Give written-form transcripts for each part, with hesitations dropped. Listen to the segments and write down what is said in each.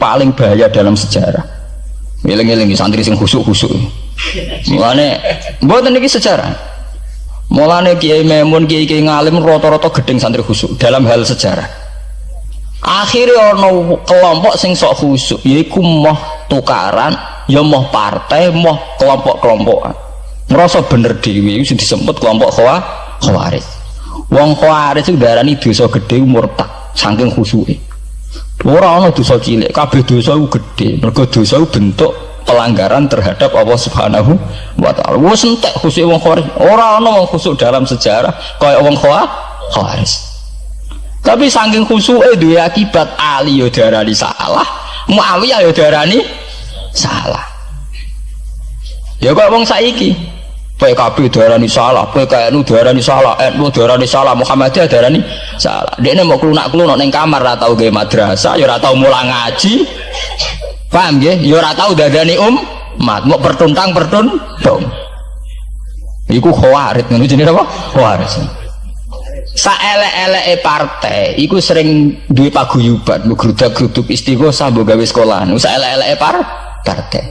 paling bahaya dalam sejarah. Ngeling-ngeling santri sing khusuk-khusuk. Mulane mboten iki sejarah. Mulane Kiai Memun, Kiai ngalim rata-rata gedeng santri khusuk dalam hal sejarah. Akhirnya ono kelompok sing sok khusuk, yaiku moh tukaran, ya moh partai, moh kelompok-kelompokan. Ngerasa bener dhewe sing disebut kelompok Khawarij. Wong Khawarij itu darani dosa gedhe murtad saking khusuke. Ora ana dosa cilik, kabeh dosa iku gedhe. Mergo dosa iku bentuk pelanggaran terhadap Allah Subhanahu wa taala. Wis entek khusuk wong Khawarij. Ora ana wong khusuk dalam sejarah kaya wong Khawarij. Tapi saking khusuke duwe akibat Ali yo darani salah, Muawiyah yo darani salah. Ya kok wong saiki PKB darani salah, PKNU darani salah, NU darani salah, Muhammadiyah darani salah. Dekne mau klunak-klunuk ning kamar ora tau gawe madrasah, ya ora tau mulang ngaji. Paham nggih? Ya ora tau dadani umat, mau pertuntang-pertuntung. Iku Khawarij, ngono jenenge apa? Khawarij. Saelek-eleke partai iku sering duwe paguyuban, ngrudak-gruduk istighosah mbok gawe sekolahan. Saelek-eleke partai.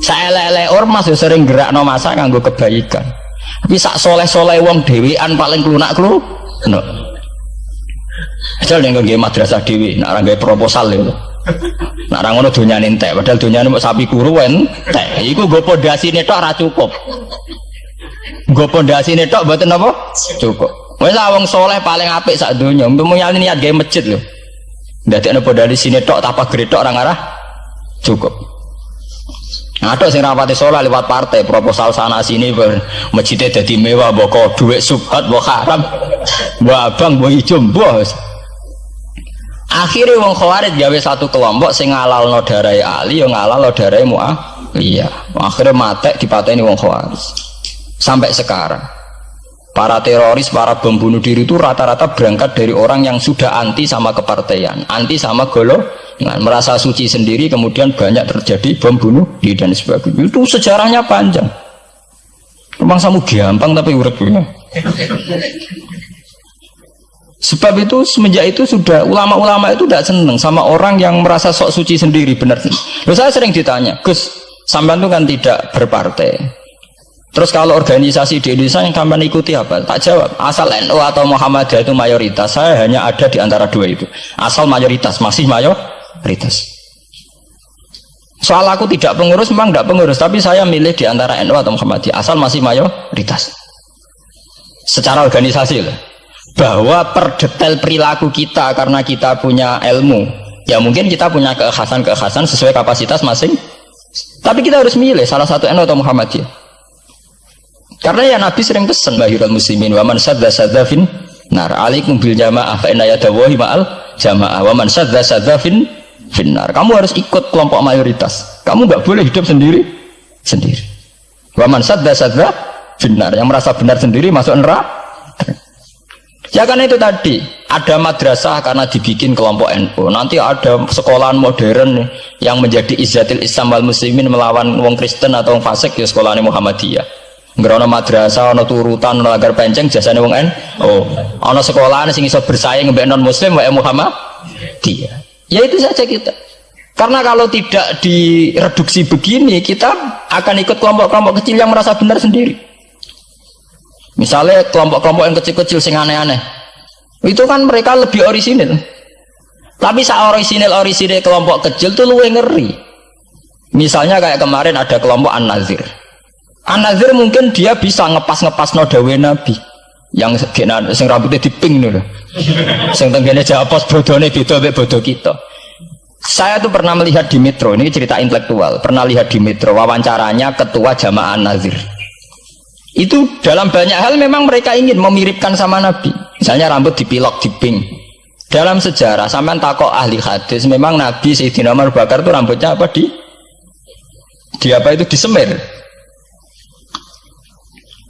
Saelek-eleke ormas yo sering gerakno masa kanggo kebaikan. Tapi sak soleh-soleh wong dhewean paling klunak-klunuk. Ajal ning nggawe madrasah dhewe, nek ora gawe proposal lho. Nek ora ngono donyane entek, padahal donyane mok sapi kuru entek. Iku nggo pondasine tok ora cukup. Nggo pondasine tok mboten apa? Cukup. Wis wong soleh paling apik sak donya, umpamane niat gawe masjid lho. Ndadekno pondasine tok apa gredok ora ngarah cukup. Ada sing rapati soleh lewat partai, proposal sana sini, masjidnya jadi mewah, mbok duit subhat, mbok haram, mbok abang, mbok ijo, mbok. Akhirnya wong Khawarij gawe satu kelompok sing ngalalno darai Ali, yo ngalalno darai Muawiyah. Akhirnya matek dipateni wong Khawarij. Sampai sekarang para teroris, para bom bunuh diri itu rata-rata berangkat dari orang yang sudah anti sama kepartaian, anti sama golongan, merasa suci sendiri, kemudian banyak terjadi bom bunuh diri dan sebagainya. Itu sejarahnya panjang. Memang samu gampang tapi urip-urip. Sebab itu semenjak itu sudah ulama-ulama itu tidak senang sama orang yang merasa sok suci sendiri, benar. Loh, saya sering ditanya, Gus, sampean itu kan tidak berpartai. Terus kalau organisasi di Indonesia yang sampean ikuti apa? Tak jawab. Asal NU atau Muhammadiyah itu mayoritas, saya hanya ada di antara dua itu. Asal mayoritas, masih mayoritas. Soal aku tidak pengurus, memang tidak pengurus, tapi saya milih di antara NU atau Muhammadiyah. Asal masih mayoritas. Secara organisasi lah. Bahwa per detail perilaku kita karena kita punya ilmu, ya mungkin kita punya keekhasan sesuai kapasitas masing. Tapi kita harus milih salah satu NU atau Muhammadiyah. Karena ya Nabi sering pesan bahirul muslimin wa man sadza fin nar alaikum bil jamaah fa inna yadawahi ma'al jamaah wa man sadza fin nar. Kamu harus ikut kelompok mayoritas. Kamu enggak boleh hidup sendiri. Wa man sadza fin nar, yang merasa benar sendiri masuk neraka. Ya karena itu tadi ada madrasah karena dibikin kelompok NU. Nanti ada sekolahan modern yang menjadi izzatil Islam wal muslimin melawan wong Kristen atau wong fasik, ya sekolahane Muhammadiyah. Ngerono madrasah, ono turutan, ono lagar penceng, jasane wong ono sekolahan sing iso bersaing mbek non muslim wae Muhammadiyah. Ya itu saja kita. Karena kalau tidak direduksi begini, kita akan ikut kelompok-kelompok kecil yang merasa benar sendiri. Misalnya kelompok-kelompok yang kecil-kecil sing aneh-aneh, itu kan mereka lebih orisinil. Tapi saat orisinil kelompok kecil tuh luwih ngeri. Misalnya kayak kemarin ada kelompok An-Nazir. An-Nazir mungkin dia bisa ngepas no dawe Nabi yang sing rambutnya diping nih, sing tenggene japos bodone beda mek bodo kita. Saya tuh pernah melihat di Metro, ini cerita intelektual, pernah lihat di Metro wawancaranya ketua Jamaah An-Nazir. Itu dalam banyak hal memang mereka ingin memiripkan sama Nabi. Misalnya rambut dipilok, diping. Dalam sejarah sampean takok ahli hadis, memang Nabi Sayyidina Umar Bakar itu rambutnya apa di apa itu disemir.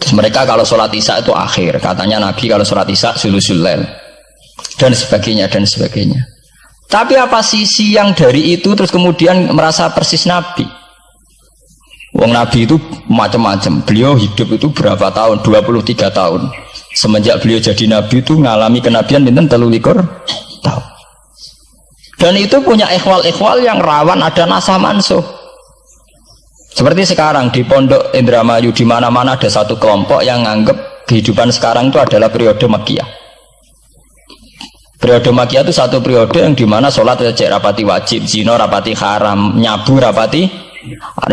Terus mereka kalau sholat isya itu akhir, katanya Nabi kalau sholat isya sulusul lail dan sebagainya. Tapi apa sisi yang dari itu terus kemudian merasa persis Nabi? Wong Nabi itu macam-macam. Beliau hidup itu berapa tahun? 23 tahun. Semenjak beliau jadi Nabi itu ngalami kenabian pinten 23 tahun. Dan itu punya ikhwal-ikhwal yang rawan ada nasah mansuh. Seperti sekarang di Pondok Indramayu, di mana-mana ada satu kelompok yang anggap kehidupan sekarang itu adalah periode Makkiyah. Periode Makkiyah itu satu periode yang dimana sholat cek rapati wajib, zina rapati haram, nyabu rapati.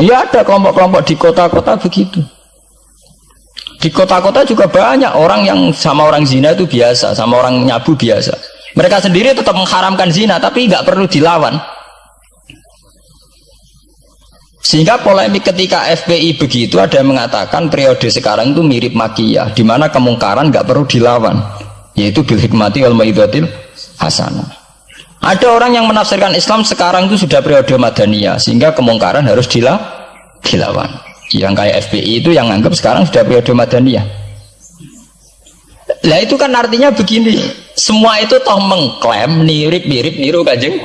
Ya ada kelompok-kelompok di kota-kota begitu. Di kota-kota juga banyak orang yang sama orang zina itu biasa, sama orang nyabu biasa. Mereka sendiri tetap mengharamkan zina, tapi nggak perlu dilawan. Sehingga polemik ketika FPI begitu, ada yang mengatakan periode sekarang itu mirip Makkiyah, di mana kemungkaran nggak perlu dilawan, yaitu bil hikmati wal mau'izatil hasanah. Ada orang yang menafsirkan Islam sekarang itu sudah periode Madaniyah, sehingga kemungkaran harus dilawan. Yang kayak FPI itu yang anggap sekarang sudah periode Madaniyah. Lah itu kan artinya begini, semua itu toh mengklaim mirip-mirip niru Kanjeng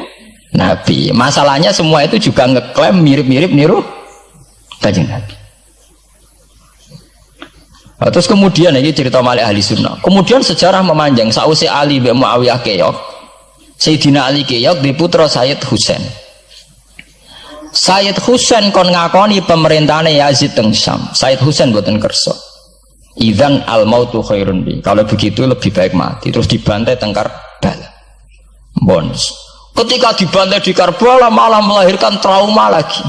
Nabi. Masalahnya semua itu juga ngeklaim mirip-mirip niru Kanjeng Nabi. Nah, terus kemudian ini cerita Malik ahli sunnah. Kemudian sejarah memanjang. Sausi Ali bin Muawiyah keok, Sayyidina Ali keok di putra Sayyid Husain. Sayyid Husain kon ngakoni pemerintahane Yazid teng Syam. Sayyid Husain boten kersa. Idzan al mautu khairun bi. Kalau begitu lebih baik mati. Terus dibantai teng Karbala. Bons. Ketika dibantai di Karbala malah melahirkan trauma lagi.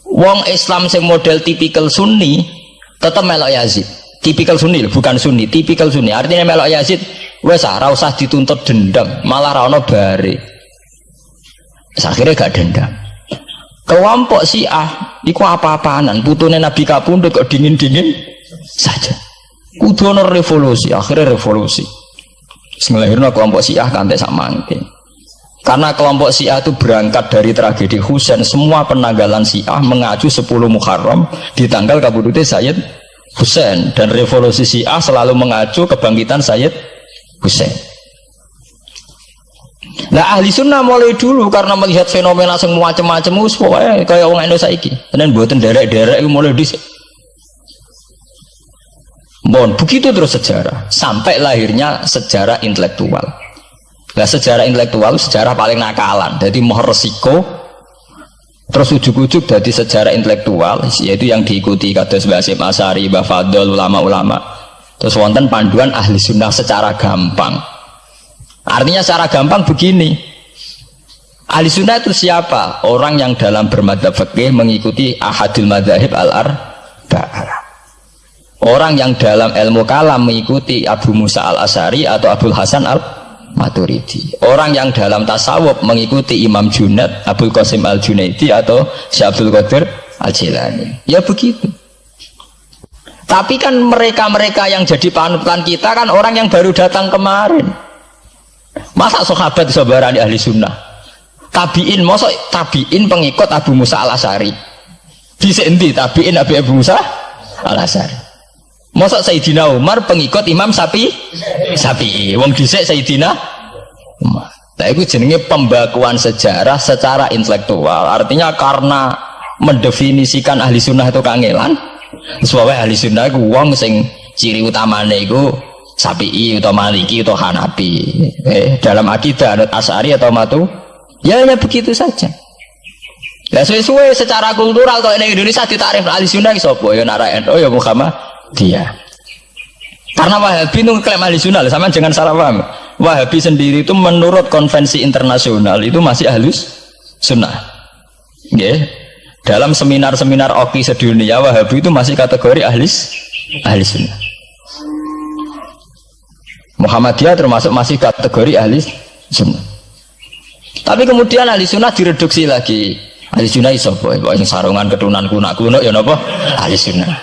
Wong Islam sing model tipikal Sunni tetap melok Yazid. Tipikal Sunni bukan Sunni, tipikal Sunni. Artinya melok Yazid wes ora usah dituntut dendam, malah ra ono bare. Akhirnya gak dendam. Kelompok Syiah iku apa-apaanan, putune Nabi kapundhut kok dingin-dingin saja. Kudu ono revolusi, akhirnya revolusi. Ngelahirno kelompok Syiah kanthi sak mangke. Karena kelompok Syiah itu berangkat dari tragedi Husain, semua penanggalan Syiah mengacu 10 Muharram di tanggal kabudute Sayyid Husain, dan revolusi Syiah selalu mengacu kebangkitan Sayyid Husain. Nah ahli sunnah mulai dulu karena melihat fenomena semua macam-macam pokoknya kayak orang Indonesia saiki. Dan buatan derek-derek mulai dhisik. Bon, begitu terus sejarah sampai lahirnya sejarah intelektual. Nah sejarah intelektual sejarah paling nakalan. Jadi mau resiko terus ujuk-ujuk dari sejarah intelektual yaitu yang diikuti kados Mbah Hasyim Asy'ari, Mbah Fadl, ulama-ulama. Terus wonten panduan ahli sunnah secara gampang. Artinya secara gampang begini, ahli sunnah itu siapa? Orang yang dalam bermadzhab fikih mengikuti ahadul madzahib al-arba'ah. Orang yang dalam ilmu kalam mengikuti Abu Musa al-Asy'ari atau Abul Hasan al-Maturidi. Orang yang dalam tasawuf mengikuti Imam Junaid, Abul Qasim al-Junaidi atau Syekh Abdul Qadir al-Jilani. Ya begitu. Tapi kan mereka-mereka yang jadi panutan kita kan orang yang baru datang kemarin. Masa sahabat sabarani ahli sunnah? Tabiin, masa tabiin pengikut Abu Musa al-Asy'ari? Bisa endi tabiin Abu Musa al-Asy'ari? Masa Sayyidina Umar pengikut Imam Syafi'i? Wong dhisik Sayyidina Umar. Nah itu jenenge pembakuan sejarah secara intelektual. Artinya karena mendefinisikan ahli sunnah itu kangelan. Sebabnya ahli sunnah itu wong sing ciri utamane itu Syafi'i atau Maliki atau Hanafi. Dalam akidah Asy'ari atau Matu, ya hanya begitu saja. Ya sesuai secara kultural kalau di Indonesia ditarif ahli sunnah sapa ya Nara NU ya Muhammadiyah. Karena Wahabi itu klaim ahli sunnah, sama jangan salah paham. Wahabi sendiri itu menurut konvensi internasional itu masih ahli sunnah. Yeah. Dalam seminar-seminar OKI sedunia Wahabi itu masih kategori ahli sunnah. Muhammadiyah termasuk masih kategori ahli sunnah. Tapi kemudian ahli sunnah direduksi lagi. Ahli sunnah iso boy, yang sarungan keturunan kuno ya napa? Ahli sunnah.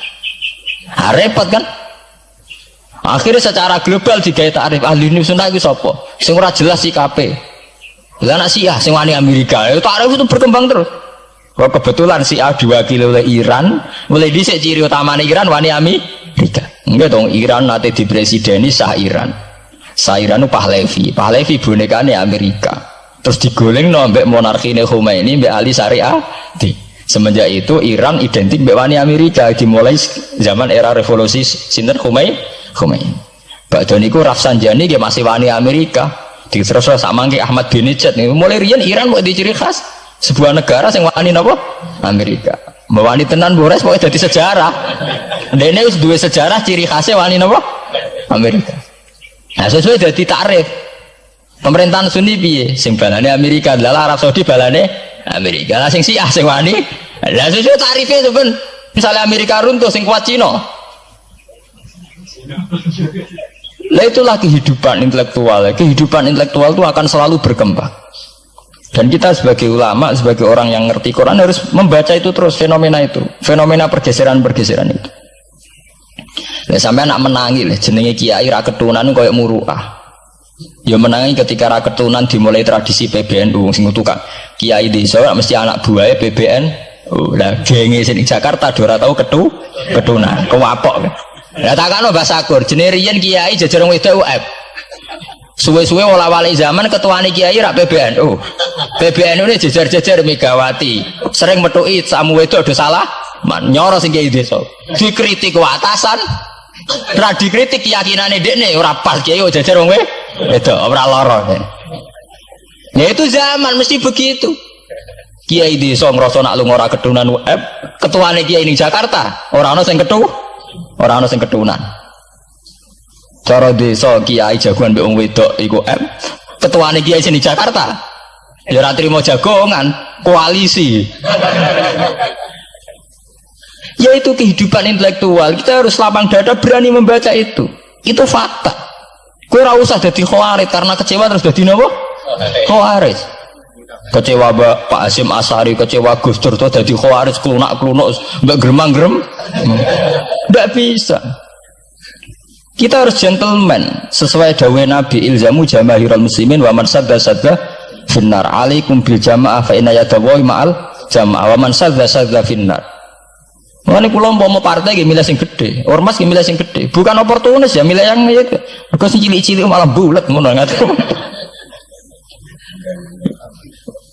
Repot kan? Akhirnya secara global digawe takrif ahli sunnah itu sapa? Sing ora jelas sikape. Lah anak Syiah sing wani Amerika, takrif itu berkembang terus. Kok kebetulan Syiah diwakili oleh Iran, mulai dhisik ciri utamane Iran wani Amerika. Enggak dong, Iran nanti di presideni Shah Iran. Shah Iran itu Pahlavi bonekane Amerika. Terus digoleng no mbek monarkine Khomeini mbek Ali Syariati. Semenjak itu Iran identik mbek wani Amerika dimulai zaman era revolusi sinten Khomeini. Badhe niku Rafsanjani dia masih wani Amerika. Terus sama ke Ahmad bin Nijat nih. Mulai riyen Iran mau di ciri khas sebuah negara yang wani napa? Amerika. Wani tenan Boris pokoknya jadi sejarah. Dene wis duwe sejarah ciri khasnya wani napa? Amerika. Nah sesuai jadi takrif. Pemerintahan Sunni piye? Sing balane Amerika, lha Arab Saudi balane Amerika. Lah sing Syiah sing wani. Lah sesuai tarifnya itu ben. Misalnya Amerika runtuh sing kuat Cina. Lah itulah kehidupan intelektual. Kehidupan intelektual itu akan selalu berkembang. Dan kita sebagai ulama, sebagai orang yang ngerti Quran harus membaca itu terus, fenomena itu, fenomena pergeseran-pergeseran itu. Lah sampai anak menangi lah, jenenge kiai ra ketunan koyo muruah. Ya menangi ketika ra ketunan dimulai tradisi PBNU sing tukang kiai desa mesti anak buahnya PBN. Lah genge sing Jakarta ora tau ketunan, kewapok. Lah takano Mbah Sakur, jenenge riyen kiai jajar wedok UF. Suwe-suwe wala-wali zaman ketuane kiai rak PBNU. PBNU ini jajar-jajar Megawati. Sering metuki samu wedok do salah, nyoro sing kiai desa. Dikritik ke atasan, ra dikritik keyakinane dekne ora pas kiai jajar wong wedok, ora lara. Ya itu zaman mesti begitu. Kiai desa ngrasa nak lunga ora ketunan UF, ketuane kiai ning Jakarta, ora ana sing ketunan. Cara desa kiai jagoan mbek wong wedok iku ketuane kiai sing ning Jakarta. Ya ora trimo jagongan, koalisi. Ya itu kehidupan intelektual. Kita harus lapang dada berani membaca itu. Itu fakta. Kowe ora usah dadi khawarij karena kecewa terus dadi napa? Khawarij. Kecewa Pak Hasyim Asy'ari, kecewa Gus Dur to dadi khawarij klunak-klunuk mbek gremang-grem. Ndak bisa. Kita harus gentleman sesuai dawuh Nabi ilzamu jamaahirul muslimin wa man sadda finnar alaikum bil jamaah fa inna yadallahi ma'al jamaah wa man sadda finnar. Mane kula umpama partai nggih milih sing gedhe, ormas nggih milih sing gedhe, bukan oportunis ya milih yang itu. Mergo sing cilik-cilik malah bulet ngono ngaten.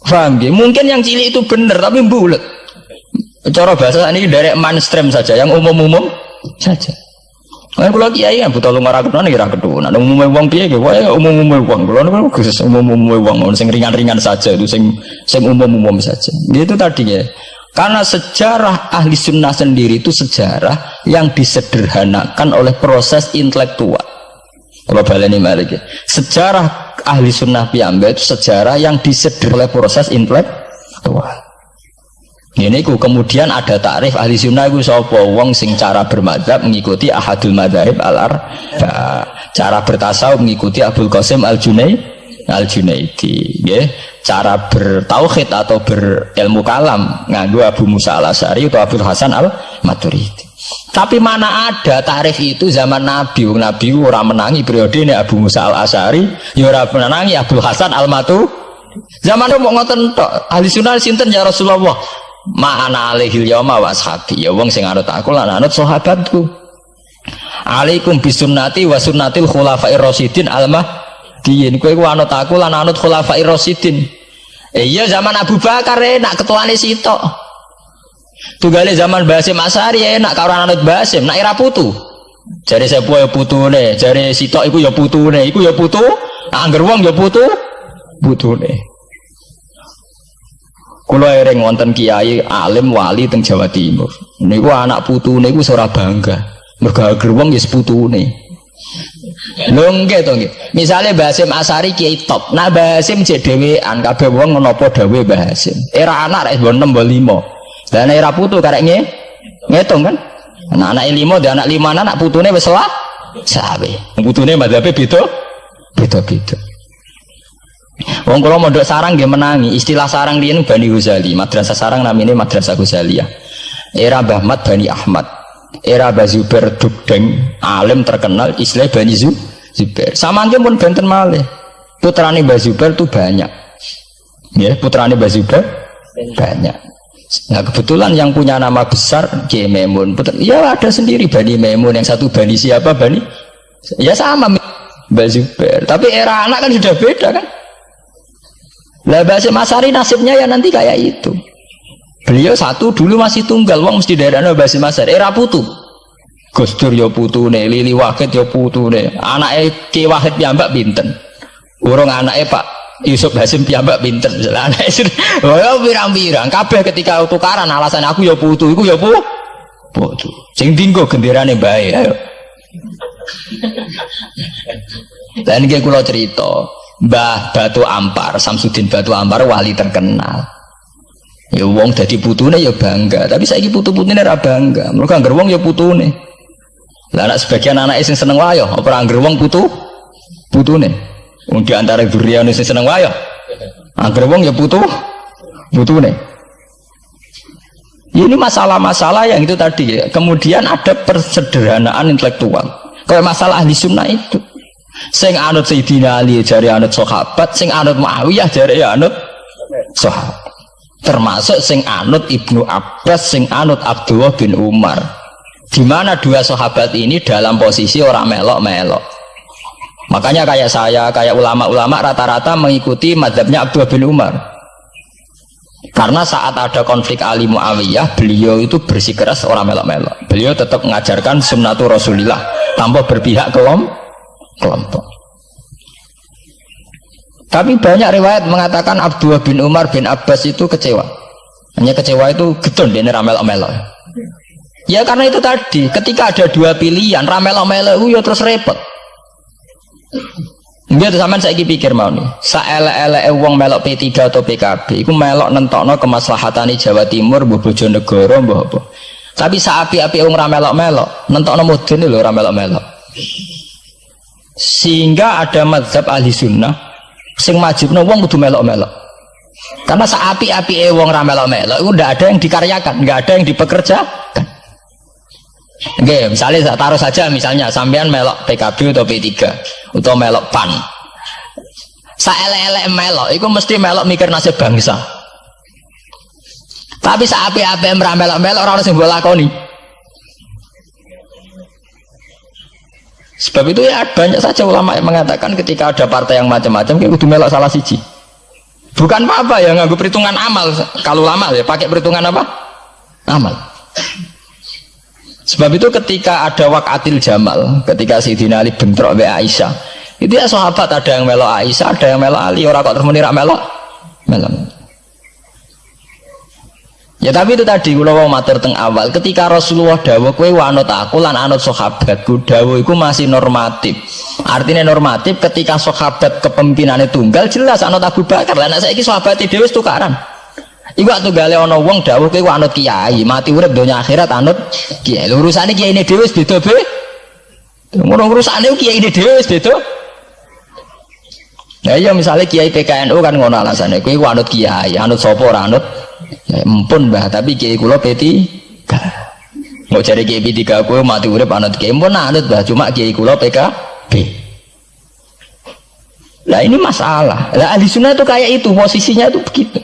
Paham ya? Mungkin yang cilik itu benar tapi bulat. Cara bahasa ini dari mainstream saja, yang umum-umum saja. Kan kalau kiai kan butuh lumah raketunan kira ketunan. Umumnya uang piye ge wae umum-umum uang. Kalau niku khusus umum-umum uang, sing ringan-ringan saja itu sing umum-umum saja. Gitu tadi ya. Karena sejarah ahli sunnah sendiri itu sejarah yang disederhanakan oleh proses intelektual. Kalau baleni malik ya. Sejarah ahli sunnah piyambak itu sejarah yang disederhanakan oleh proses intelektual. Ini kemudian ada takrif ahli sunnah itu sapa wong sing cara bermadzhab mengikuti ahadul madzhab al-arba, cara bertasawuf mengikuti Abdul Qasim al-Junaidi, nggih. Cara bertauhid atau berilmu kalam nganggo Abu Musa al-Asy'ari atau Abdul Hasan al-Maturidi. Tapi mana ada tarif itu zaman Nabi? Nabi ora menangi periode ini Abu Musa al-Asy'ari, ya ora menangi Abdul Hasan al-Matu. Zaman itu mau ngoten tok. Ahli sunnah sinten ya Rasulullah? Ma'ana alaihil yauma wa ashabi. Ya wong sing anut aku lan anut sahabatku. Alaikum bisunnati wa sunnatil khulafair rasyidin al-mahdiyyin. Kowe ku anut aku lan anut khulafair rasyidin. Iya zaman Abu Bakar enak ketuane sitok. Tunggale zaman Basim Asy'ari enak karo anut Basim, nak ira putu. Jare sepuh ya putune, jare sitok iku ya putune, iku ya putu, angger wong ya putune. Kula ereng wonten kiai alim wali teng Jawa Timur. Niku anak putune iku ora bangga. Mergo angger wong ya putune. Lho nggih to nggih. Misale Basim Asy'ari kiai top, nak Basim jek dhewean kabeh wong menapa dawuh Basim. Era anak rek 6 5. Dan era putu karek ngitung kan. Anak 5 dan anak 5 anak putune wis sawe. Putune madzhabe beda. Wong kula mondok sarang nggih menangi. Istilah sarang riyen Bani Ghazali, madrasah sarang namine Madrasah Ghazaliyah. Era Mbah Ahmad Bani Ahmad. Era Mbah Zubair Dugdeng, alim terkenal istilah Bani Zubair. Samangke pun benten malih. Putrane Mbah Zubair itu banyak. Ya, putrane Mbah Zubair banyak. Nah kebetulan yang punya nama besar Kiai Maimun, ya ada sendiri Bani Maimun, yang satu Bani siapa Bani, ya sama Mbah Zubair. Tapi era anak kan sudah beda kan. Lah Basim Asy'ari nasibnya ya nanti kayak itu. Beliau satu dulu masih tunggal, wong mesti daerahnya Basim Asy'ari. Era putu, Gus Dur ya putune, Lili Wahid ya putune, anaknya Ki Wahid piyambak pinten. Urung anake Pak Yusuf Hasim piyambak pinter misalnya anake oh pirang-pirang kabeh ketika tukaran alasan aku ya putu iku ya putu sing dinggo genderane bae ayo. Dan iki kula cerita Mbah Batu Ampar Samsudin Batu Ampar wali terkenal. Ya wong dadi putune ya bangga, tapi saiki putu-putune ora bangga. Mergo angger wong ya putune. Lah anak sebagian anak sing seneng wayo, apa angger wong putune. Wong di antara duriyane sing seneng wayo. Angger wong ya putune. Ini masalah-masalah yang itu tadi ya. Kemudian ada persederhanaan intelektual. Kayak masalah ahli sunnah itu. Sing anut Sayyidina Ali jare anut sahabat, sing anut Muawiyah jare anut sahabat. Termasuk sing anut Ibnu Abbas, sing anut Abdullah bin Umar. Di mana dua sahabat ini dalam posisi orang melok-melok. Makanya kayak saya, kayak ulama-ulama rata-rata mengikuti mazhabnya Abdullah bin Umar. Karena saat ada konflik Ali Muawiyah, beliau itu bersikeras orang melok-melok. Beliau tetap mengajarkan sunnatul Rasulillah tanpa berpihak kelompok. Tapi banyak riwayat mengatakan Abdullah bin Umar bin Abbas itu kecewa. Hanya kecewa itu getun dia ramel-melok. Ya karena itu tadi, ketika ada dua pilihan ramel-melok itu ya terus repot. Nggih sampean saiki pikir mau nih, saelek-eleke wong melok P3 atau PKB iku melok nentokno kemaslahatane Jawa Timur, mbuh Bojonegoro, mbuh apa. Tapi saapi-api wong ra melok-melok, nentokno mudine lho ra melok-melok. Sehingga ada mazhab ahli sunnah sing majibno wong kudu melok-melok. Karena saapi-api wong ra melok-melok iku ndak ada yang dikaryakan, nggak ada yang dipekerjakan. Oke, misalnya taruh saja misalnya sampean melok PKB atau P3 atau melok PAN. Saelek-elek melok iku mesti melok mikir nasib bangsa. Tapi saapi-api ra melok-melok ora ono sing mbok lakoni. Sebab itu ya banyak saja ulama yang mengatakan ketika ada partai yang macam-macam kayak kudu melok salah siji. Bukan apa-apa ya nganggo perhitungan amal. Kalau ulama ya pakai perhitungan apa? Amal. Sebab itu ketika ada waqatil Jamal, ketika Sayyidina Ali bentrok be Aisyah, itu ya sahabat ada yang melok Aisyah, ada yang melok Ali, orang kok terus muni ra melok. Ya tapi itu tadi kula wau matur teng awal, ketika Rasulullah dawuh kowe anut aku lan anut sahabatku, dawuh iku masih normatif. Artinya normatif ketika sahabat kepemimpinannya tunggal jelas anut Abu Bakar. Lah nek saiki sahabate dhewe wis tukaran. Iku tunggale ana wong dawuh kowe anut kiai, mati urip donya akhirat anut kiai. Lho urusane kiyaine dhewe wis beda be. Ngono urusane kiyaine dhewe wis beda. Nah iya misalnya kiai PKNU kan ngono alasane, kowe anut kiai, anut sapa ora anut ya empun Mbah, tapi kiai kula P3. Mau cari kiai P3 kowe mati urip anut kiai, empun anut Mbah, cuma kiai kula PKB. Lah ini masalah. Lah ahli sunnah itu kayak itu, posisinya itu begitu.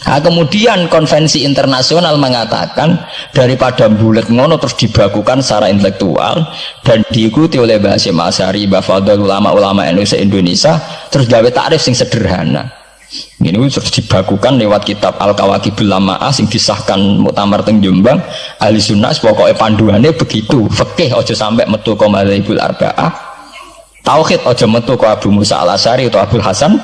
Nah, kemudian konvensi internasional mengatakan daripada bulat ngono terus dibakukan secara intelektual dan diikuti oleh Mbah Hasyim Asy'ari, Mbah Fadl, ulama-ulama Indonesia, terus gawe takrif sing sederhana. Ini terus dibakukan lewat kitab Al-Kawakibul Lama'ah sing disahkan Muktamar teng Jombang. Ahli sunnah pokoknya panduannya begitu. Fikih aja sampai metu ka madzhabul arba'ah. Tauhid aja metu ka Abu Musa Al-Asy'ari atau Abdul Hasan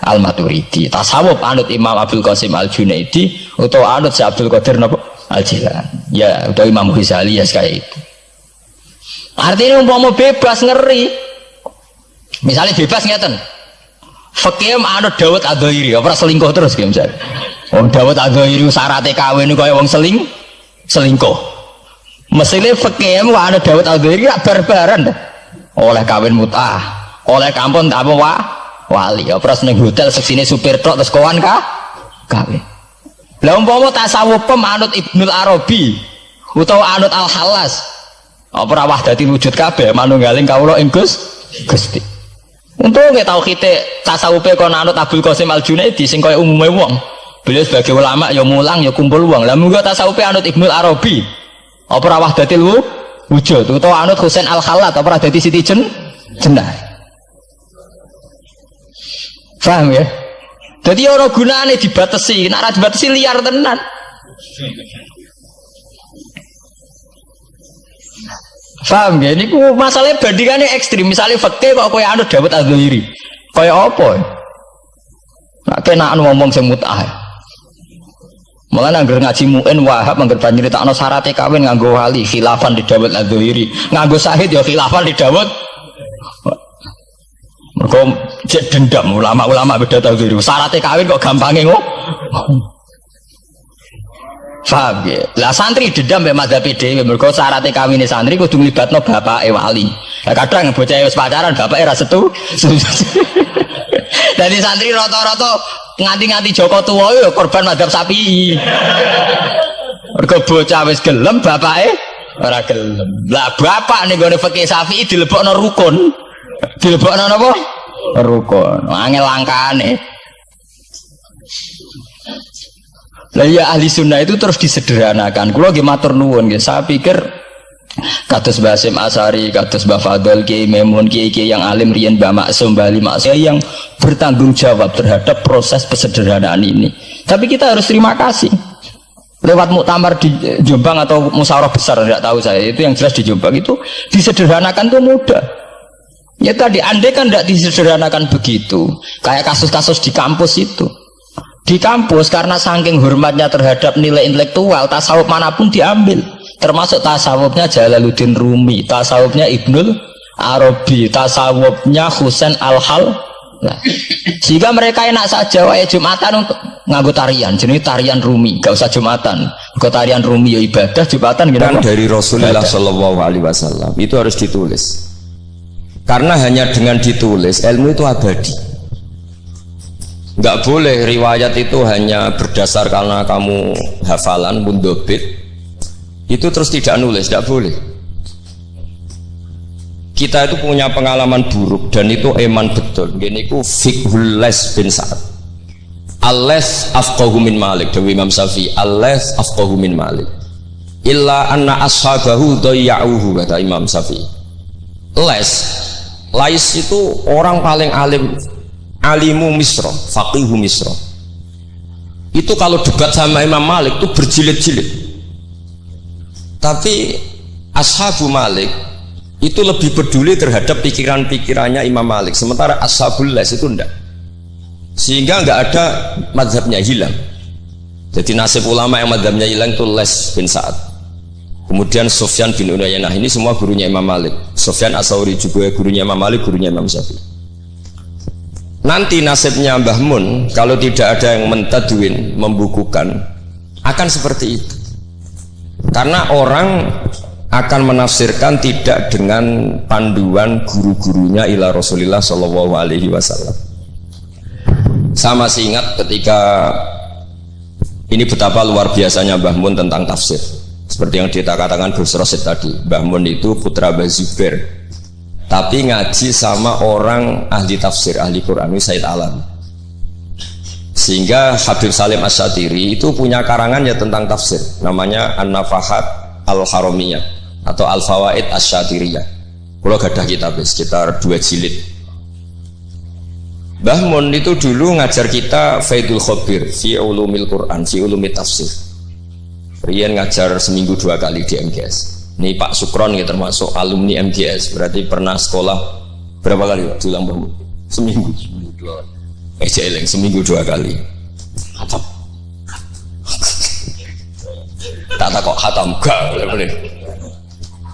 Al-Maturidi. Tasawuf anut Imam Abdul Qasim Al-Junaidi atau anut si Abdul Qadir Al-Jilani. Ya, atau Imam Ghazali ya kayak itu. Artinya umpama bebas ngeri. Misalnya bebas ngeten. Fikih anut Dawud Adzairi, ora selingkuh terus ki misalnya. Wong Dawud Adzairi syaratnya kawin kaya wong selingkuh. Mesine fikih anut Dawud Adzairi gak barbaran dah. Oleh kawin mut'ah, oleh kampung tak apa wali, operas ning hotel seksine supir truk terus kawan kawin. Lah umpama tasawuf anut Ibnul Arabi utawa anut Al-Halas, ora wahdati wujud kabeh manunggaling kawula ing Gusti. Untung nggih tauhid tasawufe kon anut Abdul Qasim Al-Junaidi sing kaya umume wong. Beliau sebagai ulama ya mulang ya kumpul wong. Lah munggo tasawufe anut Ibnul Arabi, apa ora wahdati wujud utawa anut Husain Al-Khallat apa ora dadi Siti Jenah. Paham ya? Jadi orang gunane dibatasi, nek dibatasi liar tenan. Paham ya? Ini masalahnya bandingannya ekstrim. Misalnya fakih kok kowe anut Dawud Adzairi, Kaya apa? Nak kena ngomong sing mut'ah. Malah anggar ngaji muin Wahab anggar nyeritakno syaratnya kawin nganggo wali khilafan di Dawud Adz-Dzahiri, nganggo syahid ya khilafan di Dawud. Mergo cek dendam ulama-ulama beda Dzahiri. Syaratnya kawin kok gampangnya kok. Paham ya? Lah santri dendam mbek madzhab dhewe mergo syaratnya kawine santri kudu nglibatno bapake wali. Lah kadang bocah wis pacaran bapake ra setu. Dadi santri rata-rata nganti-nganti Joko tuwa ya korban madzhab sapi. Mergo bocah wis gelem bapake ora gelem. Lah bapak ning gone fikih Syafi'i dilebokno rukun. Dilebokno napa? Rukun. Angel langkane. Lah ya ahli sunnah itu terus disederhanakan. Kula nggih matur nuwun nggih. Saya pikir kados Mbah Hasyim Asy'ari, kados Mbah Fadl, Kiai Maimun, kiai-kiai yang alim riyen Mbah Maksum, Mbah Ali Maksum yang bertanggung jawab terhadap proses pesederhanaan ini. Tapi kita harus terima kasih. Lewat muktamar di Jombang atau musyawarah besar tidak tahu saya, itu yang jelas di Jombang itu disederhanakan itu mudah. Ya tadi andai kan tidak disederhanakan begitu, kayak kasus-kasus di kampus itu. Di kampus karena saking hormatnya terhadap nilai intelektual, tasawuf manapun diambil, termasuk tasawufnya Jalaluddin Rumi, tasawufnya Ibnul Arabi, tasawufnya Husain Al-Hal. Nah, sehingga mereka enak saja wae Jumatan untuk nganggo tarian, jenis tarian Rumi, gak usah Jumatan. Ke tarian Rumi ya ibadah, Jumatan gitu. Dari Rasulullah Shallallahu Alaihi Wasallam itu harus ditulis, karena hanya dengan ditulis ilmu itu abadi. Nggak boleh riwayat itu hanya berdasar karena kamu hafalan mundobit itu terus tidak nulis, tidak boleh. Kita itu punya pengalaman buruk dan itu eman betul. Gini ku fiqhul Les bin Sa'ad. Al-Les afqahu min Malik, Dewi Imam Syafi'i. Al-Les afqahu min Malik. Illa anna ashabahu dayya'uhu, kata Imam Syafi'i. Lais itu orang paling alim, alimu Misra, faqihu Misra. Itu kalau debat sama Imam Malik itu berjilid-jilid. Tapi ashabu Malik itu lebih peduli terhadap pikiran-pikirannya Imam Malik, sementara ashabul Les itu enggak. Sehingga enggak ada mazhabnya hilang. Jadi nasib ulama yang mazhabnya hilang itu Les bin Sa'ad. Kemudian Sufyan bin Uyainah, ini semua gurunya Imam Malik. Sufyan As-Tsauri juga gurunya Imam Malik, gurunya Imam Syafi'i. Nanti nasibnya Mbah Mun kalau tidak ada yang mentadwin, membukukan, akan seperti itu. Karena orang akan menafsirkan tidak dengan panduan guru-gurunya ila Rasulullah Shallallahu Alaihi Wasallam. Saya masih ingat ketika ini betapa luar biasanya Mbah Mun tentang tafsir. Seperti yang kita katakan Gus Rosid tadi, Mbah Mun itu putra Mbah Zubair, tapi ngaji sama orang ahli tafsir, ahli Quran, Said Alam. Sehingga Habib Salim Asy-Syatiri itu punya karangan ya tentang tafsir, namanya An-Nafahat Al-Haramiyah atau Al-Fawaid Asy-Syatiriyah. Kalau gadah kitab sekitar 2 jilid. Mbah Mun itu dulu ngajar kita Faidul Khabir fi ulumil Quran, fi ulumit tafsir. Rian ngajar seminggu 2 kali di MGS. Ini Pak Sukron ya termasuk alumni MGS, berarti pernah sekolah berapa kali diulang Mbah Mun? Seminggu 2. Seminggu 2 kali. Khatam. Tak kok khatam gak boleh.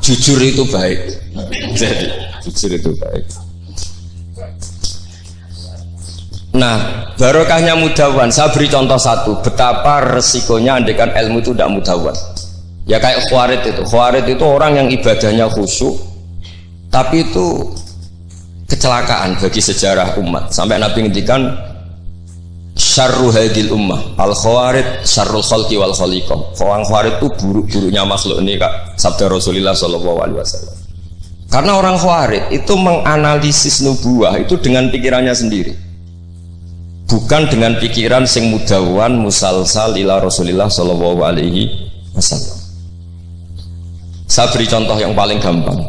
Jujur itu baik. Jadi jujur itu baik. Nah, barokahnya mudawan. Saya beri contoh satu, betapa resikonya andaikan ilmu itu tidak mudawan. Ya kayak Khawarij itu. Khawarij itu orang yang ibadahnya khusyuk, tapi itu kecelakaan bagi sejarah umat. Sampai Nabi ngendikan syarru hadil ummah al khawarij syarrul khalqi wal khaliqah. Orang Khawarij itu buruk-buruknya makhluk, ini Kak sabda Rasulullah sallallahu alaihi wasallam. Karena orang Khawarij itu menganalisis nubuah itu dengan pikirannya sendiri, bukan dengan pikiran sing mudawan musalsal ila Rasulullah sallallahu alaihi wasallam. Saya beri contoh yang paling gampang.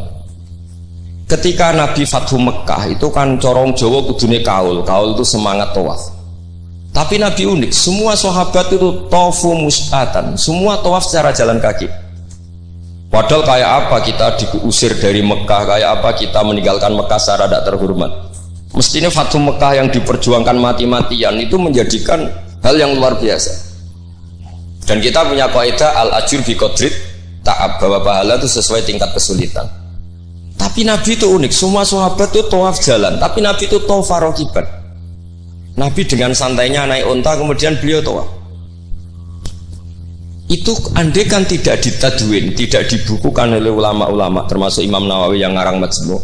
Ketika Nabi Fathu Mekah itu kan corong Jawa kudune kaul itu semangat tawaf. Tapi Nabi unik, semua sahabat itu tawafu mustatan, semua tawaf secara jalan kaki. Padahal kayak apa kita diusir dari Mekah, kayak apa kita meninggalkan Mekah secara tidak terhormat. Mestinya Fathu Mekah yang diperjuangkan mati-matian itu menjadikan hal yang luar biasa. Dan kita punya kaidah al-ajur bi qadrit ta'ab, bahwa pahala itu sesuai tingkat kesulitan. Tapi Nabi itu unik, semua sahabat itu tawaf jalan, tapi Nabi itu tawaf rakiban. Nabi dengan santainya naik unta, kemudian beliau tawaf. Itu andai kan tidak ditadwin, tidak dibukukan oleh ulama-ulama, termasuk Imam Nawawi yang ngarang Majmu',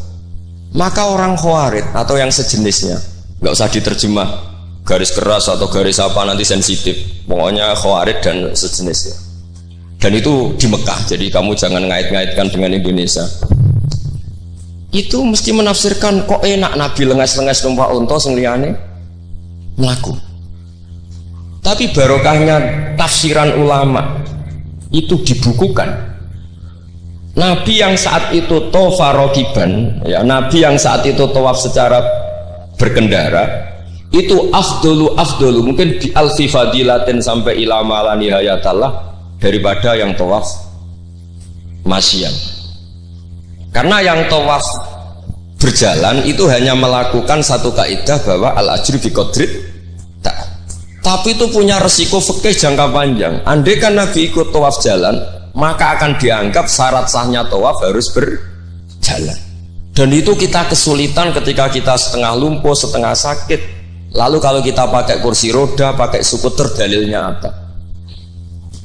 maka orang Khawarij atau yang sejenisnya, nggak usah diterjemah garis keras atau garis apa nanti sensitif, pokoknya Khawarij dan sejenisnya. Dan itu di Mekah, jadi kamu jangan ngait-ngaitkan dengan Indonesia. Itu mesti menafsirkan kok enak Nabi lengas-lengas numpak unta sing liyane mlaku. Tapi barokahnya tafsiran ulama itu dibukukan. Nabi yang saat itu tawaf rakiban, ya, Nabi yang saat itu tawaf secara berkendara, itu afdolu mungkin bi alfi fadilatin sampai ila mala nihayatallah daripada yang tawaf masyian. Karena yang tawaf berjalan itu hanya melakukan satu kaidah bahwa al ajru bi qadrit, tapi itu punya resiko fikih jangka panjang. Andai kan Nabi ikut tawaf jalan, maka akan dianggap syarat sahnya tawaf harus berjalan. Dan itu kita kesulitan ketika kita setengah lumpuh, setengah sakit. Lalu kalau kita pakai kursi roda, pakai skuter, dalilnya apa?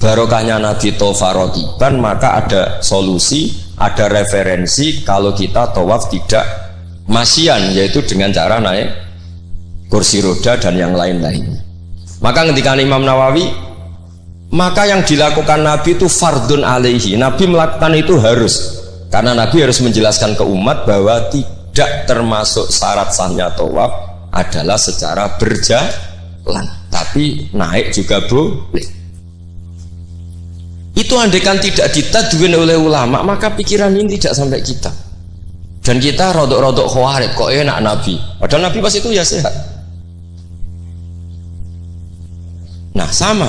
Barokahnya Nabi tawaf rakiban, maka ada solusi, ada referensi kalau kita tawaf tidak masyian, yaitu dengan cara naik kursi roda dan yang lain-lainnya. Maka ketika Imam Nawawi, maka yang dilakukan Nabi itu fardun alaihi, Nabi melakukan itu harus, karena Nabi harus menjelaskan ke umat bahwa tidak termasuk syarat sahnya tawaf adalah secara berjalan, tapi naik juga boleh. Itu andaikan tidak ditadwin oleh ulama, maka pikiran ini tidak sampai kita. Dan kita rodok-rodok Khawarij, kok enak Nabi, padahal Nabi pas itu ya sehat. Nah sama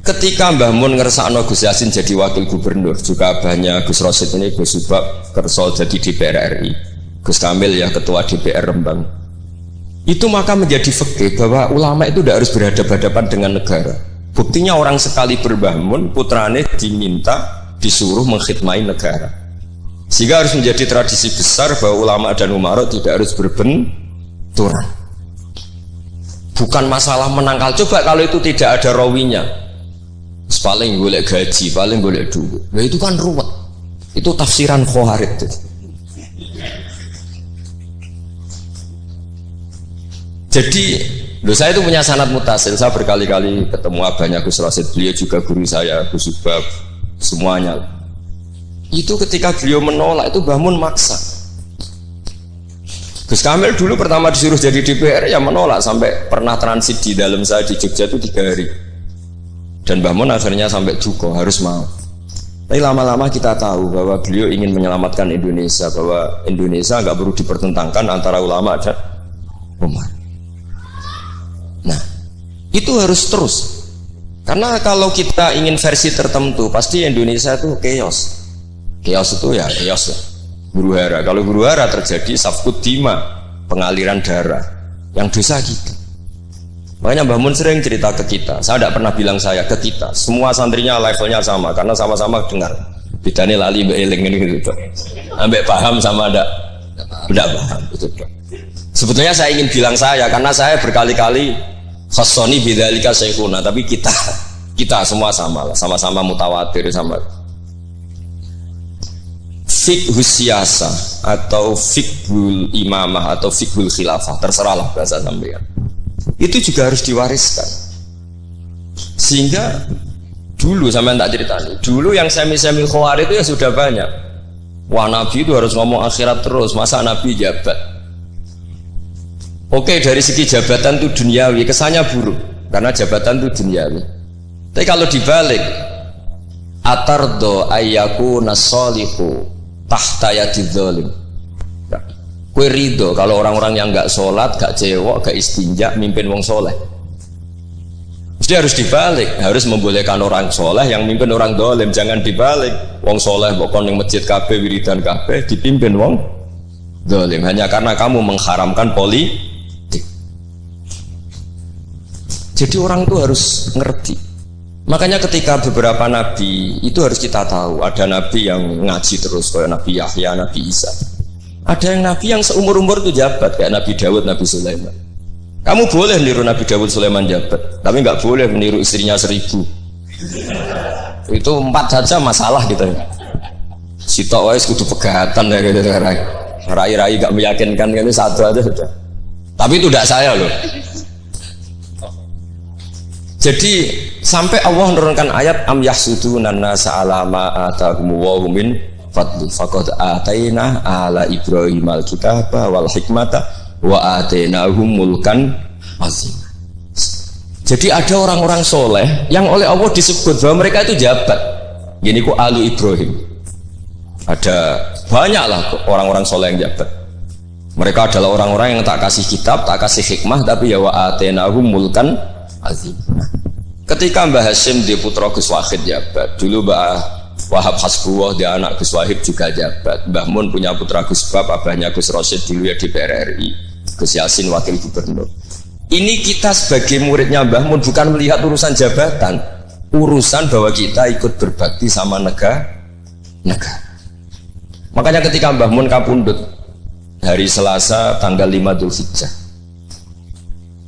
ketika Mbah Mun ngersakno Gus Yasin jadi wakil gubernur, juga banyak Gus Rosid ini, Gus Subak kerso jadi DPR RI, Gus Kamil ya ketua DPR Rembang. Itu maka menjadi fikih bahwa ulama itu tidak harus berhadapan-hadapan dengan negara. Buktinya orang sekali berbah Mun, putrane diminta disuruh mengkhidmati negara. Sehingga harus menjadi tradisi besar bahwa ulama dan umara tidak harus berbenturan. Bukan masalah menangkal. Coba kalau itu tidak ada rawinya, paling golek gaji, paling golek duit, nah itu kan ruwet. Itu tafsiran Khawarij. Jadi saya itu punya sanad mutasil. Saya berkali-kali ketemu abahnya Gus Rosid, beliau juga guru saya, Gus Subab, semuanya. Itu ketika beliau menolak, itu Mbah Mun maksa. Gus Kamil dulu pertama disuruh jadi DPR ya menolak, sampai pernah transit di dalam saya di Jogja itu 3 hari. Dan Mbah Mun akhirnya sampai duka harus mau. Tapi lama-lama kita tahu bahwa beliau ingin menyelamatkan Indonesia, bahwa Indonesia nggak perlu dipertentangkan antara ulama dan umat. Nah, itu harus terus. Karena kalau kita ingin versi tertentu, pasti Indonesia itu chaos. Chaos itu ya chaos ya. Huru hara. Kalau huru hara terjadi safkut dima, pengaliran darah, yang dosa kita. Makanya Mbah Mun sering cerita ke kita. Saya tidak pernah bilang saya ke kita. Semua santrinya levelnya sama, karena sama-sama dengar. Bedane lali mbek eling ini gitu. Ambek paham sama tidak paham gitu. Sebetulnya saya ingin bilang saya, karena saya berkali-kali khassoni bidzalika syekhuna, tapi kita semua sama lah, sama-sama mutawatir sama. Fiqhus siyasa atau fiqhul imamah atau fiqhul khilafah, terserahlah bahasa sampean. Itu juga harus diwariskan. Sehingga dulu sampean tak ceritani, dulu yang semi-semi Khawarij itu ya sudah banyak. Wah, Nabi itu harus ngomong akhirat terus, masa Nabi jabat. Oke, dari segi jabatan itu duniawi, kesannya buruk karena jabatan itu duniawi. Tapi kalau dibalik, atardo ayyaku nasolihu tahta yadidz zalim. Kue ridho kalau orang-orang yang nggak sholat, nggak cewek, nggak istinja mimpin wong soleh. Mesti harus dibalik, harus membolehkan orang soleh yang mimpin orang dolim. Jangan dibalik, wong soleh pokoknya yang masjid kabeh, wiridan kabeh, dipimpin wong zalim, hanya karena kamu mengharamkan politik. Jadi orang itu harus ngerti. Makanya ketika beberapa nabi itu harus kita tahu, ada nabi yang ngaji terus kayak Nabi Yahya, Nabi Isa. Ada yang nabi yang seumur-umur itu jabat kayak Nabi Dawud, Nabi Sulaiman. Kamu boleh niru Nabi Dawud, Sulaiman jabat, tapi nggak boleh meniru istrinya 1000. Itu 4 saja masalah gitu ya. Sitok wis kudu pegatan ya gitu. Rai-rai gak meyakinkan kan, itu satu aja sudah. Tapi itu tidak saya loh. Jadi sampai Allah menurunkan ayat am yahsuduna nasa ala ma atahum wa min fadli faqad ataina ala Ibrahim al-kitaba wal hikmata wa atainahum mulkan azim. Jadi ada orang-orang soleh yang oleh Allah disebut bahwa mereka itu jabat. Gini ku alu Ibrahim. Ada banyaklah orang-orang soleh yang jabat. Mereka adalah orang-orang yang tak kasih kitab, tak kasih hikmah, tapi ya wa atainahum mulkan azim. Ketika Mbah Hasyim di putra Gus Wahid jabat, dulu Mbah Wahab Hasbuwah dia anak Gus Wahid juga jabat. Mbah Mun punya putra Gus Bab, abahnya Gus Rosyid dulu ya di PRRI, Gus Yasin wakil gubernur. Ini kita sebagai muridnya Mbah Mun bukan melihat urusan jabatan, urusan bahwa kita ikut berbakti sama negara. Makanya ketika Mbah Mun kapundhut hari Selasa tanggal 5 Dzulhijjah,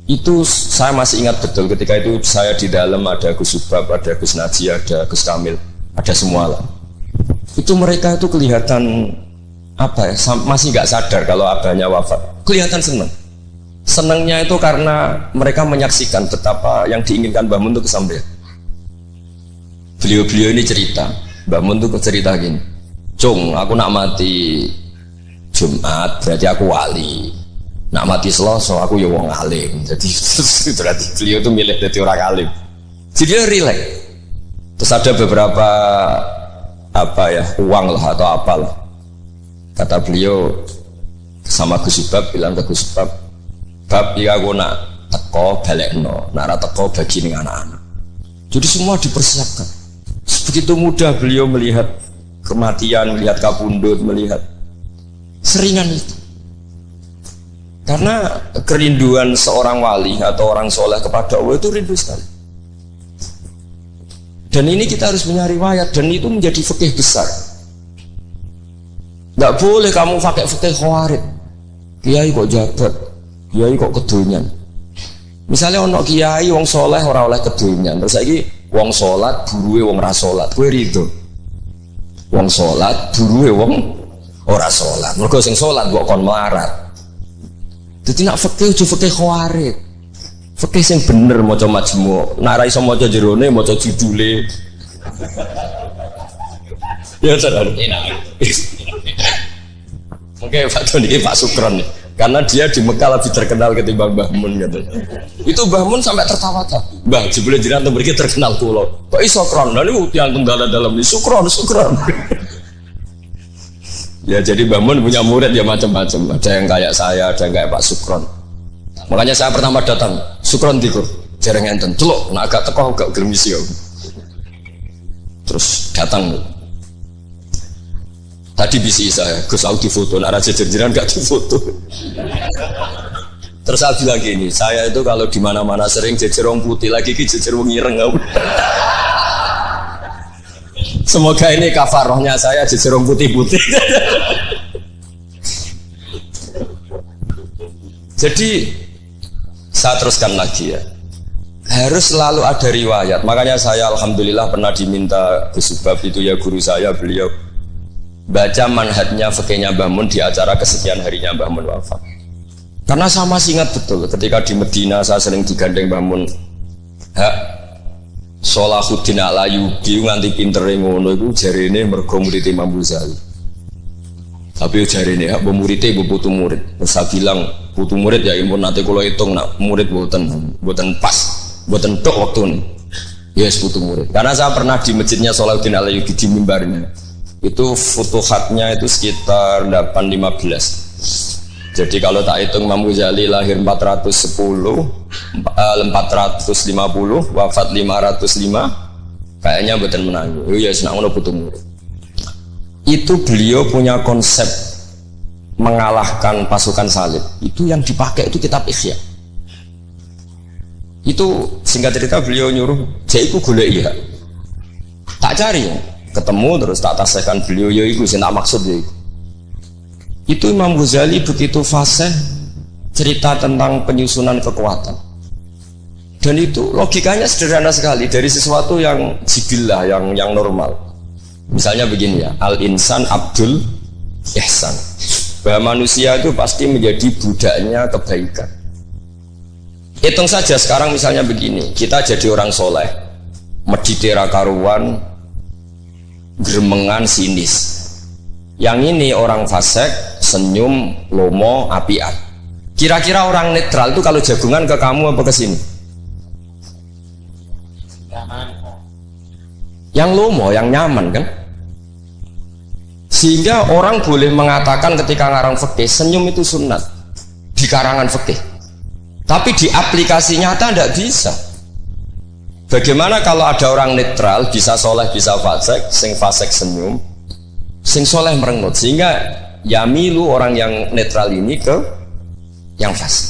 itu saya masih ingat betul. Ketika itu saya di dalam ada Gus Subab, ada Gus Naji, ada Gus Kamil, ada semua lah. Itu mereka itu kelihatan apa ya, masih nggak sadar kalau abahnya wafat. Kelihatan senang. Senangnya itu karena mereka menyaksikan betapa yang diinginkan Mbah Mun itu kesampaian. Beliau-beliau ini cerita, Mbah Mun itu cerita gini, Cung, aku nak mati Jumat berarti aku wali, nak mati Selasa aku ya wong alim. Jadi berarti beliau itu milih jadi orang alim. Jadi dia rileks. Terus ada beberapa apa ya, uang lah atau apalah. Kata beliau sama Gus Subab, bilang ke Gus Subab, bab ya aku nak teko balekno, nak ra teko bagi ning anak-anak. Jadi semua dipersiapkan. Begitu mudah beliau melihat kematian, melihat kapundhut, melihat seringan itu. Karena kerinduan seorang wali atau orang soleh kepada Allah itu rindu sekali. Dan ini kita harus punya riwayat, dan itu menjadi fikih besar. Nggak boleh kamu pakai fikih khawarij. Kiai kok jabat, kiai kok kedonyan. Misalnya ono kiai wong soleh ora oleh kedonyan, terus saiki wong salat buruwe wong ra salat, kowe rido? Wong salat buruwe wong ora salat. Mergo sing salat kok kon melarat. Jadi nak fikih aja fikih khawarij. Fikih sing bener maca majmu', nak ra iso maca jerone maca judule. Ya sadar. Oke, Pak Tony, Pak Sukron nih. Karena dia di Mekah lebih terkenal ketimbang Mbah Mun katanya. Itu Mbah Mun sampai tertawa-tawa. Mbah, jebule jenengan mriki terkenal kula. Kok iso kron? Lah niku tiyang tunggal dalam iki Sukron. Ya jadi Mbah Mun punya murid ya macam-macam. Ada yang kayak saya, ada yang kayak Pak Sukron. Makanya saya pertama datang, Sukron tikur, jarang enten, celok, nak agak teko agak gelmisi ya. Terus datang. Tadi bisi saya, Gus Audi foto, nak raja jerjeran gak difoto. Terus saya bilang gini, saya itu kalau di mana-mana sering jejer wong putih, lagi ki jejer wong ireng. Semoga ini kafarohnya saya jejer wong putih-putih. Jadi saya teruskan lagi ya, harus selalu ada riwayat. Makanya saya alhamdulillah pernah diminta Gus Subab itu ya guru saya, beliau baca manhajnya fikihnya Mbah Mun di acara kesekian harinya Mbah Mun wafat. Karena saya masih ingat betul ketika di Medina saya sering digandeng Mbah Mun. Hak Sholahuddin Al-Ayyubi nganti pintere ngono iku jarene mergo murid Imam Ghazali. Tapi jarene hak muridé putu murid. Terus saya bilang putu murid ya impun nanti kula hitung nak murid mboten pas, mboten tok waktune. Yes putu murid. Karena saya pernah di masjidnya Sholahuddin Al-Ayyubi di mimbarnya. Itu futuhatnya itu sekitar 815. Jadi kalau tak hitung Imam Ghazali lahir 410, 450, wafat 505, kayaknya betul menang. Ya senang ngono putu murid. Itu beliau punya konsep mengalahkan pasukan salib itu yang dipakai itu kitab Ihya. Itu singkat cerita beliau nyuruh jaiku golek ya. Tak cari ya. Ketemu terus tak tasihkan beliau ya itu sing tak maksud ya. Itu Imam Ghazali begitu fasih cerita tentang penyusunan kekuatan. Dan itu logikanya sederhana sekali dari sesuatu yang jibillah, yang normal. Misalnya begini ya, al-insan abdul ihsan. Bahwa manusia itu pasti menjadi budaknya kebaikan. Hitung saja sekarang misalnya begini, kita jadi orang soleh, meditera karuan, gremengan sinis. Yang ini orang fasik, senyum, lomo, apian. Kira-kira orang netral itu kalau jagungan ke kamu apa ke sini? Yang lomo, yang nyaman kan? Sehingga orang boleh mengatakan ketika ngarang fikih senyum itu sunat di karangan fikih. Tapi di aplikasi nyata tidak bisa. Bagaimana kalau ada orang netral bisa soleh bisa fasik, sing fasik senyum, sing soleh merengut, sehingga yamilu orang yang netral ini ke yang fasik.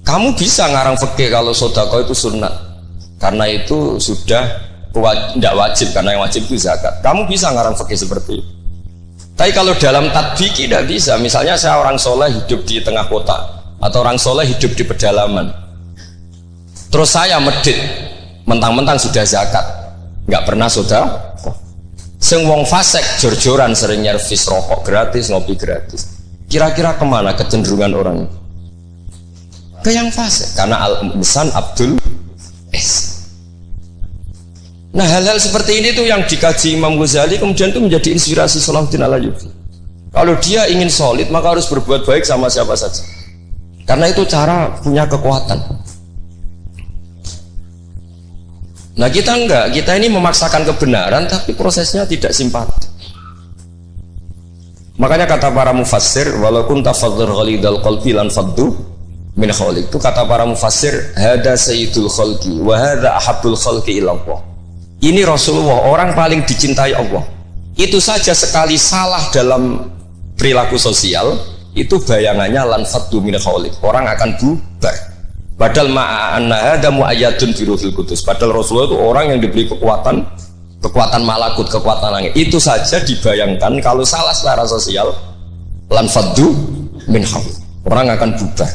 Kamu bisa ngarang fikih kalau sedekah itu sunat, karena itu sudah tidak wajib, karena yang wajib itu zakat. Kamu bisa ngarang fikih seperti itu. Tapi kalau dalam tatbik tidak bisa. Misalnya saya orang soleh hidup di tengah kota, atau orang soleh hidup di pedalaman, terus saya medit mentang-mentang sudah zakat, nggak pernah sudah. Sing wong fasik jor-joran sering nyervis rokok gratis, ngopi gratis. Kira-kira kemana kecenderungan orang? Ke yang fasik, karena al-insan abdul ihsan. Nah hal-hal seperti ini tuh yang dikaji Imam Ghazali kemudian itu menjadi inspirasi Salahuddin Al-Ayyubi. Kalau dia ingin solid maka harus berbuat baik sama siapa saja, karena itu cara punya kekuatan. Nah kita enggak, kita ini memaksakan kebenaran tapi prosesnya tidak simpati. Makanya kata para mufassir, walaupun tafadzur ghalidal qalbi lan faddu min khaliq, itu kata para mufassir, hada sayyidul khalqi wa hada ahabbul khalqi ila Allah. Ini Rasulullah, orang paling dicintai Allah. Itu saja sekali salah dalam perilaku sosial, itu bayangannya lan faddu min khaliq, orang akan bubar. Padahal ma'anna hada mu'ayyadun bi ruhil qudus. Padahal Rasulullah itu orang yang diberi kekuatan malakut, kekuatan langit. Itu saja dibayangkan kalau salah secara sosial, lan faddu min khaliq, orang akan bubar.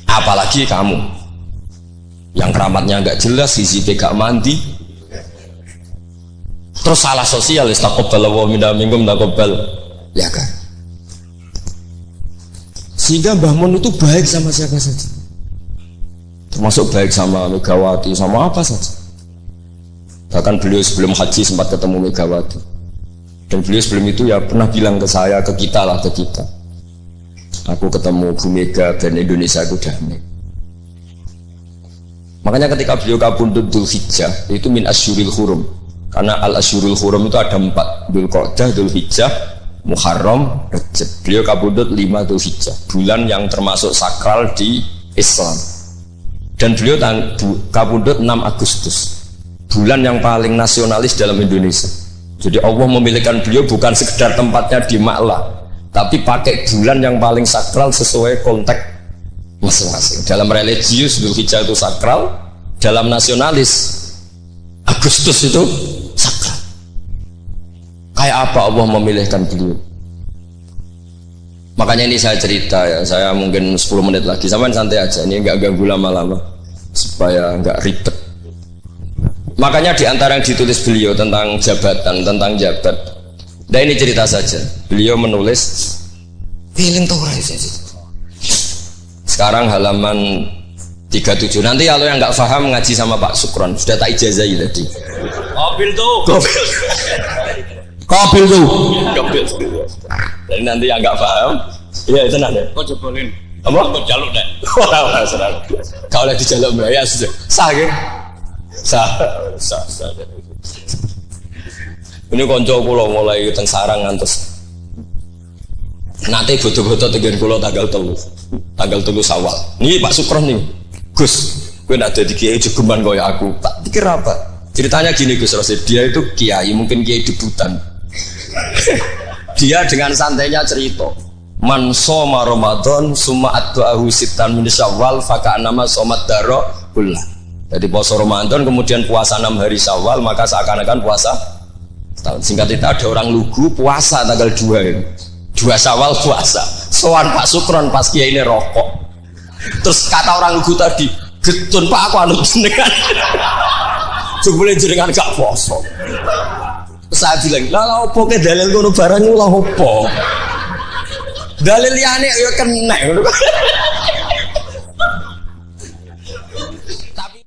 Apalagi kamu yang keramatnya enggak jelas, hizibnya enggak mandi, terus salah sosial, istaqabbalallahu minna minkum taqabbal ya kan. Sehingga Mbah Mun itu baik sama siapa saja, termasuk baik sama Megawati, sama apa saja. Bahkan beliau sebelum haji sempat ketemu Megawati, dan beliau sebelum itu ya pernah bilang ke saya, ke kita lah, ke kita, aku ketemu Bu Mega dan Indonesia aku damai. Makanya ketika beliau kabundut Dzulhijjah itu min asyuril hurum, karena al-asyurul hurum itu ada 4, Dzulqa'dah, Dzulhijjah, Muharram, Rajab. Beliau kabundut 5 Dzulhijjah, bulan yang termasuk sakral di Islam. Dan beliau kabundut 6 Agustus, bulan yang paling nasionalis dalam Indonesia. Jadi Allah memilihkan beliau bukan sekedar tempatnya di Ma'la, tapi pakai bulan yang paling sakral sesuai konteks masing-masing. Dalam religius Dzulhijjah itu sakral, dalam nasionalis Agustus itu sakral. Kayak apa Allah memilihkan beliau? Makanya ini saya cerita ya, saya mungkin 10 menit lagi, sampai santai aja, ini enggak ganggu lama-lama supaya enggak ribet. Makanya di antara yang ditulis beliau tentang jabatan, tentang jabat, nah ini cerita saja. Beliau menulis feeling Torah sekarang halaman 37. Nanti kalau yang nggak paham ngaji sama Pak Sukron, sudah tak ijazahi tadi. Kobil tuh. Jadi nanti yang nggak paham, iya itu nanti. Kau jebolin. Apa? Kau jaluk deh. Wah, senang. Kau lagi jaluk ya sudah. Sah ke? Sah. Ini konco kulo mulai teng sarang ngantos. Nanti foto-foto tegen kulo tanggal 3 Syawal. Nih Pak Sukron nih. Gus, gue nak jadi kiai jegeman kaya aku. Tak pikir apa? Ceritanya gini Gus Rosid, dia itu kiai, mungkin kiai debutan. Dia dengan santainya cerita, man soma Ramadan summa addu'ahu sittan min Syawal faka'annama somat daro kullah. Jadi puasa Ramadan kemudian puasa 6 hari Syawal maka seakan-akan puasa setahun. Singkat cerita ada orang lugu puasa tanggal 2 itu. 2 Syawal puasa. Sowan Pak Sukron pas kiai ini rokok. Terus kata orang lugu tadi, "Getun Pak aku anut jenengan." Jebule jenengan gak poso. Saya bilang, lah opo ke dalil kono barang lah opo. Dalil liyane ya kena ngono.